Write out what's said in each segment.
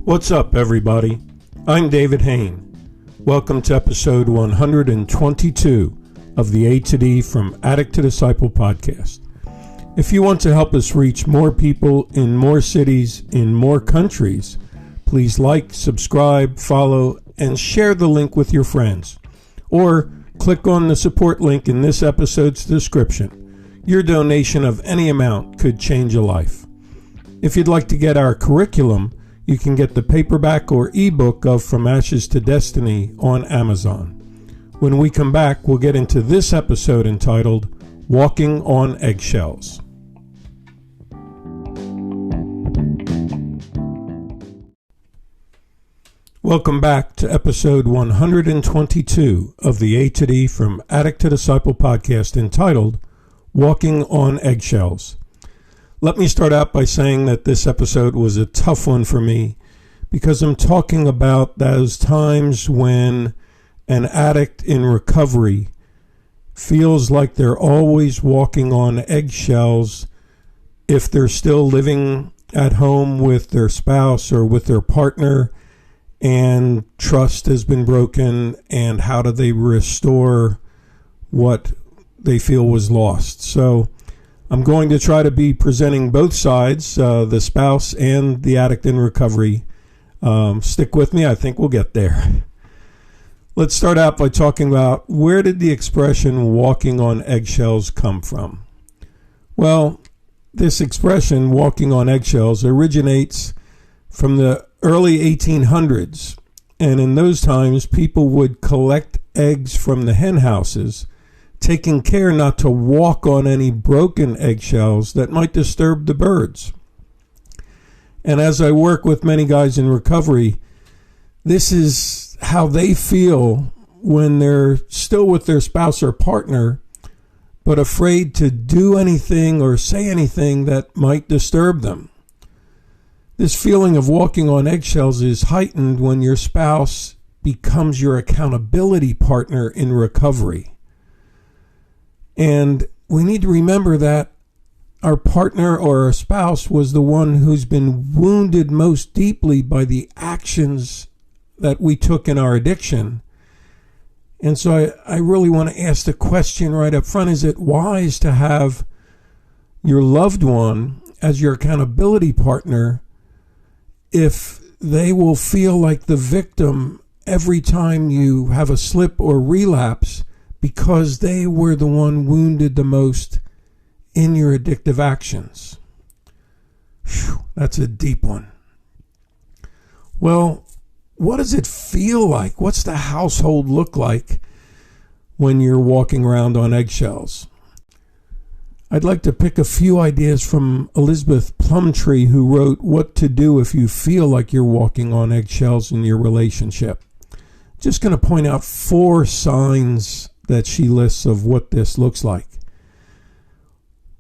What's up, everybody? I'm David Hain. Welcome to episode 122 of the A to D from Addict to Disciple podcast. If you want to help us reach more people in more cities, in more countries, please like, subscribe, follow, and share the link with your friends. Or click on the support link in this episode's description. Your donation of any amount could change a life. If you'd like to get our curriculum, you can get the paperback or ebook of From Ashes to Destiny on Amazon. When we come back, we'll get into this episode entitled Walking on Eggshells. Welcome back to episode 122 of the A to D from Addict to Disciple podcast entitled Walking on Eggshells. Let me start out by saying that this episode was a tough one for me because I'm talking about those times when an addict in recovery feels like they're always walking on eggshells if they're still living at home with their spouse or with their partner and trust has been broken, and how do they restore what they feel was lost. So I'm going to try to be presenting both sides, the spouse and the addict in recovery. Stick with me, I think we'll get there. Let's start out by talking about where did the expression walking on eggshells come from? Well, this expression, walking on eggshells, originates from the early 1800s. And in those times, people would collect eggs from the hen houses, taking care not to walk on any broken eggshells that might disturb the birds. And as I work with many guys in recovery, this is how they feel when they're still with their spouse or partner, but afraid to do anything or say anything that might disturb them. This feeling of walking on eggshells is heightened when your spouse becomes your accountability partner in recovery. And we need to remember that our partner or our spouse was the one who's been wounded most deeply by the actions that we took in our addiction. And so I really want to ask the question right up front, is it wise to have your loved one as your accountability partner if they will feel like the victim every time you have a slip or relapse because they were the one wounded the most in your addictive actions? Whew, that's a deep one. Well, what does it feel like? What's the household look like when you're walking around on eggshells? I'd like to pick a few ideas from Elizabeth Plumtree, who wrote What to Do If You Feel Like You're Walking on Eggshells in Your Relationship. Just going to point out 4 signs that she lists of what this looks like.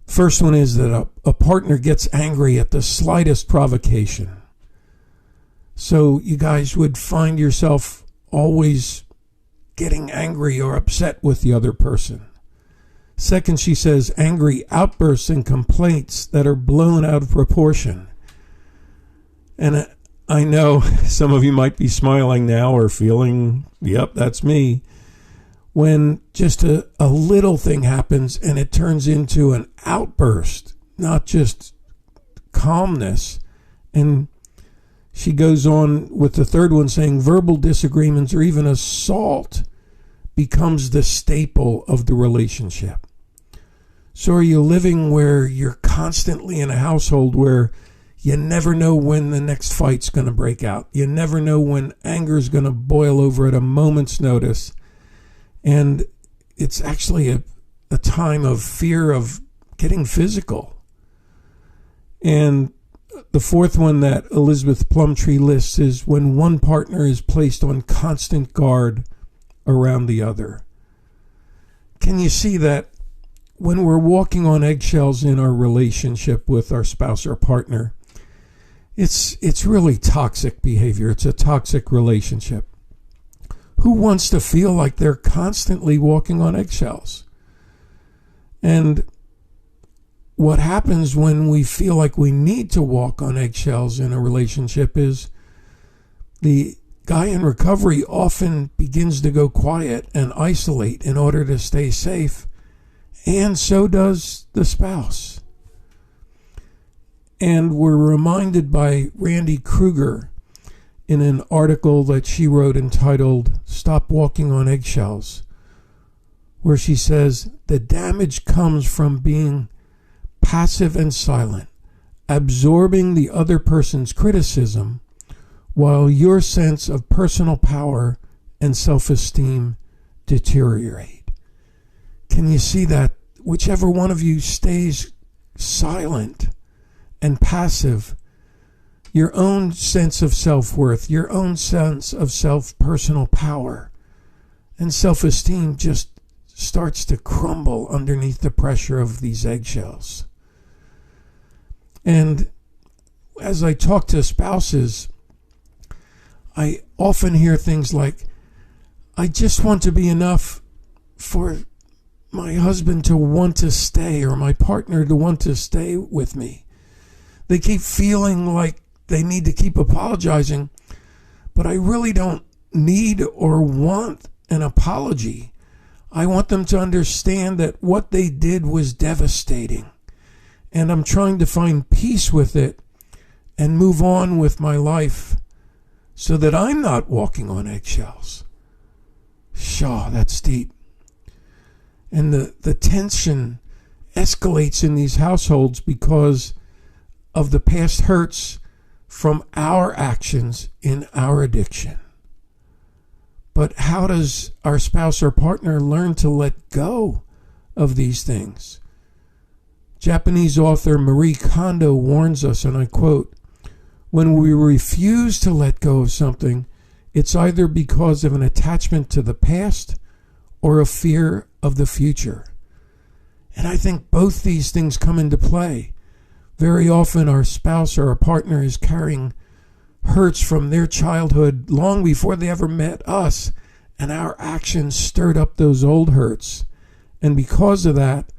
First one is that a partner gets angry at the slightest provocation. So you guys would find yourself always getting angry or upset with the other person. Second, she says angry outbursts and complaints that are blown out of proportion. And I know some of you might be smiling now or feeling, yep, that's me. When just a little thing happens and it turns into an outburst, not just calmness. And she goes on with the third one saying verbal disagreements or even assault becomes the staple of the relationship. So are you living where you're constantly in a household where you never know when the next fight's going to break out? You never know when anger is going to boil over at a moment's notice. And it's actually a time of fear of getting physical. And the fourth one that Elizabeth Plumtree lists is when one partner is placed on constant guard around the other. Can you see that when we're walking on eggshells in our relationship with our spouse or partner, it's really toxic behavior. It's a toxic relationship. Who wants to feel like they're constantly walking on eggshells? And what happens when we feel like we need to walk on eggshells in a relationship is The guy in recovery often begins to go quiet and isolate in order to stay safe, and so does the spouse. And we're reminded by Randy Kruger in an article that she wrote entitled "Stop Walking on Eggshells," where she says, the damage comes from being passive and silent, absorbing the other person's criticism, while your sense of personal power and self-esteem deteriorate. Can you see that? Whichever one of you stays silent and passive, your own sense of self-worth, your own sense of personal power and self-esteem just starts to crumble underneath the pressure of these eggshells. And as I talk to spouses, I often hear things like, I just want to be enough for my husband to want to stay or my partner to want to stay with me. They keep feeling like they need to keep apologizing, but I really don't need or want an apology. I want them to understand that what they did was devastating, and I'm trying to find peace with it and move on with my life so that I'm not walking on eggshells. Shaw, that's deep. And the tension escalates in these households because of the past hurts from our actions in our addiction. But how does our spouse or partner learn to let go of these things? Japanese author Marie Kondo warns us, and I quote, when we refuse to let go of something, it's either because of an attachment to the past or a fear of the future. And I think both these things come into play. Very often our spouse or our partner is carrying hurts from their childhood long before they ever met us, and our actions stirred up those old hurts. And because of that,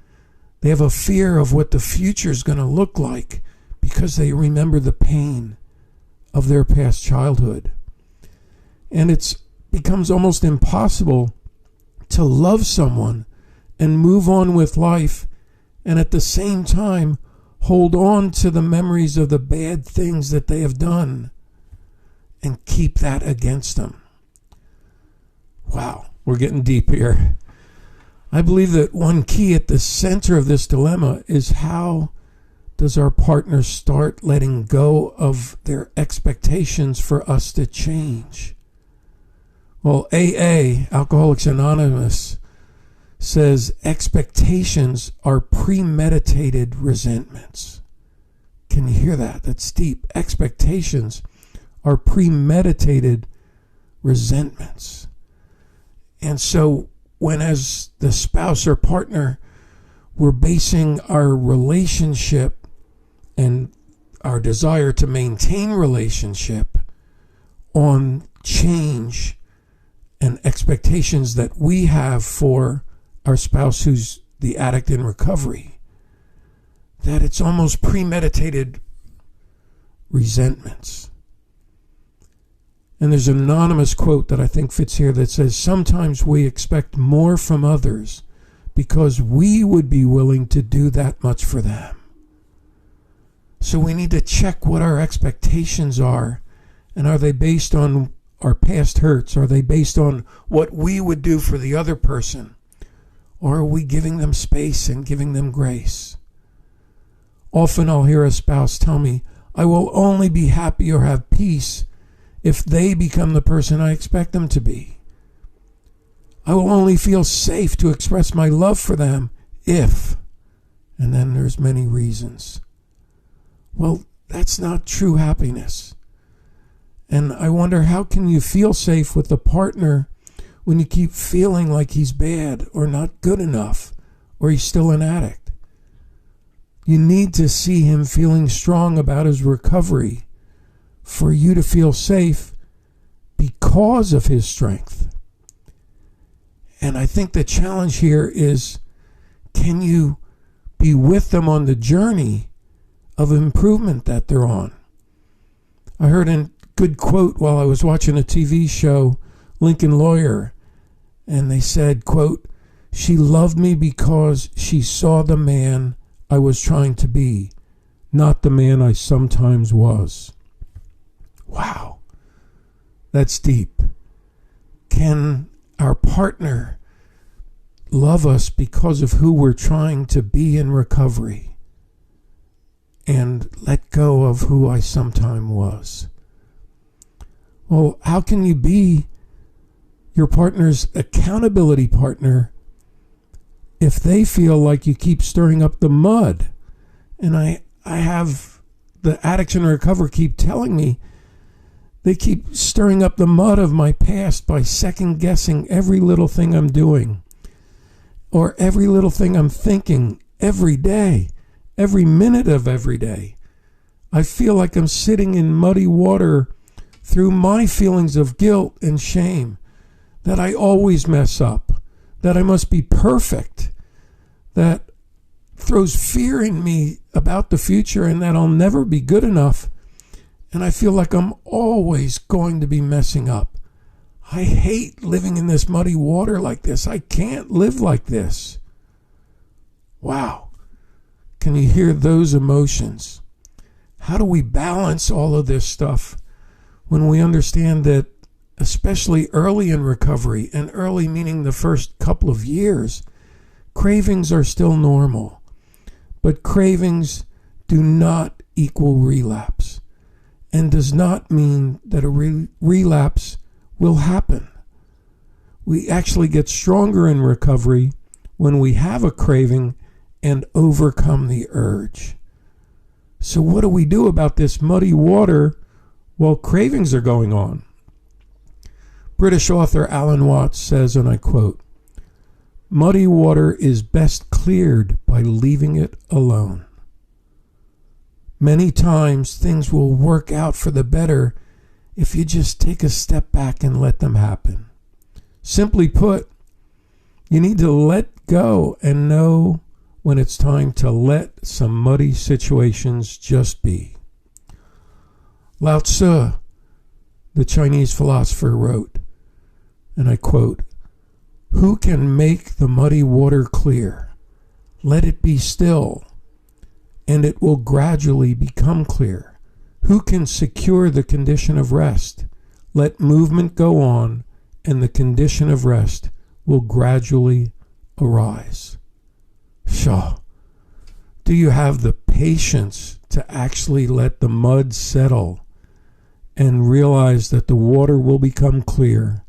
they have a fear of what the future is going to look like because they remember the pain of their past childhood. And it becomes almost impossible to love someone and move on with life and at the same time hold on to the memories of the bad things that they have done and keep that against them. Wow, we're getting deep here. I believe that one key at the center of this dilemma is how does our partner start letting go of their expectations for us to change? Well, AA, Alcoholics Anonymous, says expectations are premeditated resentments. Can you hear that? That's deep. Expectations are premeditated resentments. And so when as the spouse or partner, we're basing our relationship and our desire to maintain relationship on change and expectations that we have for our spouse who's the addict in recovery, that it's almost premeditated resentments. And there's an anonymous quote that I think fits here that says, sometimes we expect more from others because we would be willing to do that much for them. So we need to check what our expectations are, and are they based on our past hurts? Are they based on what we would do for the other person? Or are we giving them space and giving them grace? Often I'll hear a spouse tell me, I will only be happy or have peace if they become the person I expect them to be. I will only feel safe to express my love for them if, and then there's many reasons. Well, that's not true happiness. And I wonder, how can you feel safe with a partner when you keep feeling like he's bad or not good enough or he's still an addict? You need to see him feeling strong about his recovery for you to feel safe because of his strength. And I think the challenge here is, can you be with them on the journey of improvement that they're on? I heard a good quote while I was watching a TV show, Lincoln Lawyer, and they said, quote, "She loved me because she saw the man I was trying to be, not the man I sometimes was." Wow, that's deep. Can our partner love us because of who we're trying to be in recovery and let go of who I sometime was? Well, how can you be your partner's accountability partner if they feel like you keep stirring up the mud? And I have the addicts in recovery keep telling me they keep stirring up the mud of my past by second guessing every little thing I'm doing or every little thing I'm thinking every day, every minute of every day. I feel like I'm sitting in muddy water through my feelings of guilt and shame, that I always mess up, that I must be perfect, that throws fear in me about the future and that I'll never be good enough. And I feel like I'm always going to be messing up. I hate living in this muddy water like this. I can't live like this. Wow. Can you hear those emotions? How do we balance all of this stuff when we understand that, especially early in recovery, and early meaning the first couple of years, cravings are still normal, but cravings do not equal relapse, and does not mean that a relapse will happen. We actually get stronger in recovery when we have a craving and overcome the urge. So what do we do about this muddy water while cravings are going on? British author Alan Watts says, and I quote, "Muddy water is best cleared by leaving it alone. Many times things will work out for the better if you just take a step back and let them happen. Simply put, you need to let go and know when it's time to let some muddy situations just be." Lao Tzu, the Chinese philosopher, wrote, and I quote, "Who can make the muddy water clear? Let it be still, and it will gradually become clear. Who can secure the condition of rest? Let movement go on, and the condition of rest will gradually arise." Shaw, do you have the patience to actually let the mud settle and realize that the water will become clear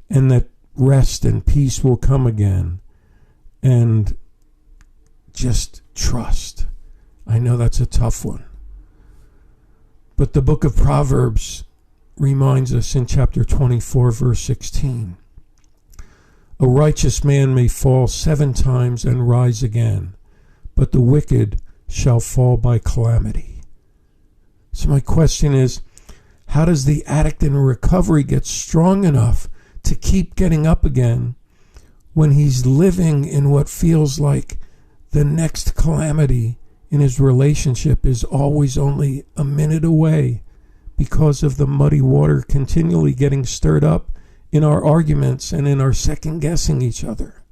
and that rest and peace will come again? And just trust. I know that's a tough one. But the book of Proverbs reminds us in chapter 24, verse 16, "A righteous man may fall 7 times and rise again, but the wicked shall fall by calamity." So my question is, how does the addict in recovery get strong enough to keep getting up again when he's living in what feels like the next calamity in his relationship is always only a minute away because of the muddy water continually getting stirred up in our arguments and in our second guessing each other?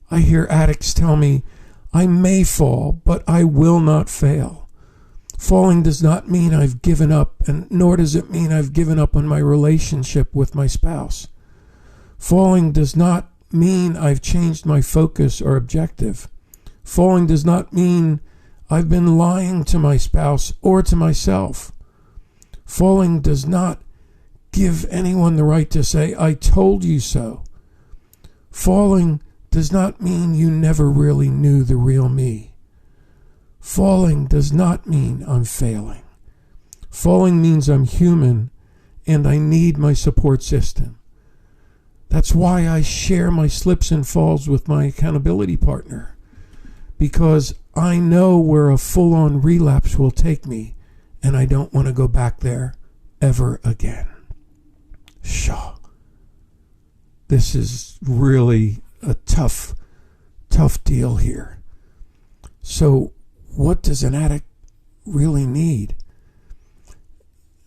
I hear addicts tell me, "I may fall, but I will not fail." Falling does not mean I've given up, and nor does it mean I've given up on my relationship with my spouse. Falling does not mean I've changed my focus or objective. Falling does not mean I've been lying to my spouse or to myself. Falling does not give anyone the right to say, "I told you so." Falling does not mean you never really knew the real me. Falling does not mean I'm failing. Falling means I'm human and I need my support system. That's why I share my slips and falls with my accountability partner, because I know where a full-on relapse will take me, and I don't want to go back there ever again. Shaw. This is really a tough deal here. So what does an addict really need?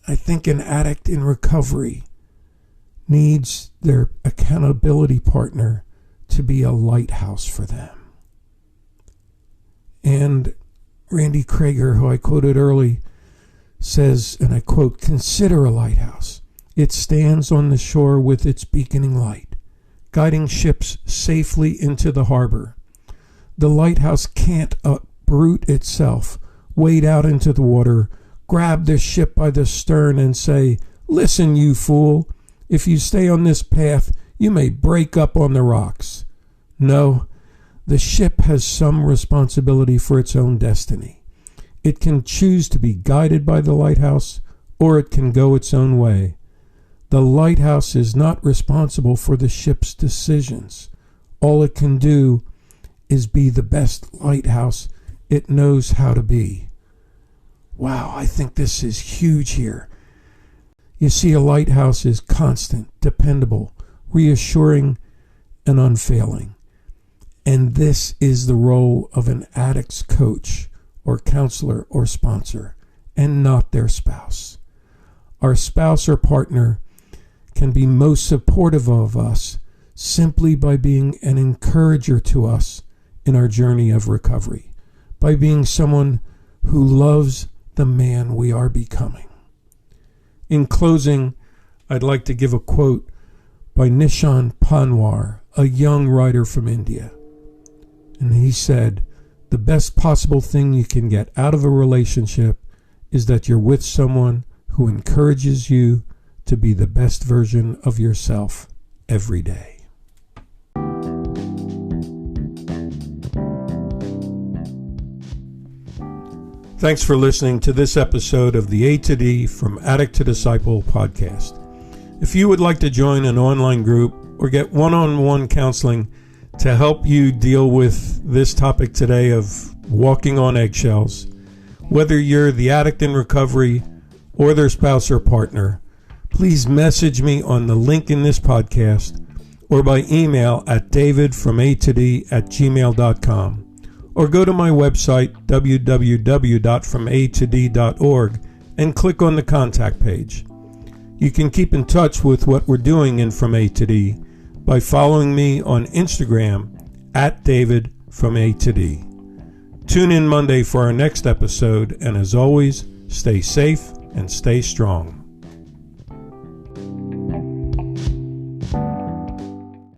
I think an addict in recovery needs their accountability partner to be a lighthouse for them. And Randy Krager, who I quoted early, says, and I quote, "Consider a lighthouse. It stands on the shore with its beaconing light, guiding ships safely into the harbor. The lighthouse can't uproot itself, wade out into the water, grab the ship by the stern and say, 'Listen, you fool, if you stay on this path, you may break up on the rocks.' No, the ship has some responsibility for its own destiny. It can choose to be guided by the lighthouse, or it can go its own way. The lighthouse is not responsible for the ship's decisions. All it can do is be the best lighthouse it knows how to be." Wow, I think this is huge here. You see, a lighthouse is constant, dependable, reassuring, and unfailing. And this is the role of an addict's coach or counselor or sponsor, and not their spouse. Our spouse or partner can be most supportive of us simply by being an encourager to us in our journey of recovery, by being someone who loves the man we are becoming. In closing, I'd like to give a quote by Nishan Panwar, a young writer from India. And he said, "The best possible thing you can get out of a relationship is that you're with someone who encourages you to be the best version of yourself every day." Thanks for listening to this episode of the A to D from Addict to Disciple podcast. If you would like to join an online group or get one-on-one counseling to help you deal with this topic today of walking on eggshells, whether you're the addict in recovery or their spouse or partner, please message me on the link in this podcast or by email at davidfromatod@gmail.com. Or go to my website, www.fromatod.org, and click on the contact page. You can keep in touch with what we're doing in From A to D by following me on Instagram at DavidFromAtod. Tune in Monday for our next episode, and as always, stay safe and stay strong.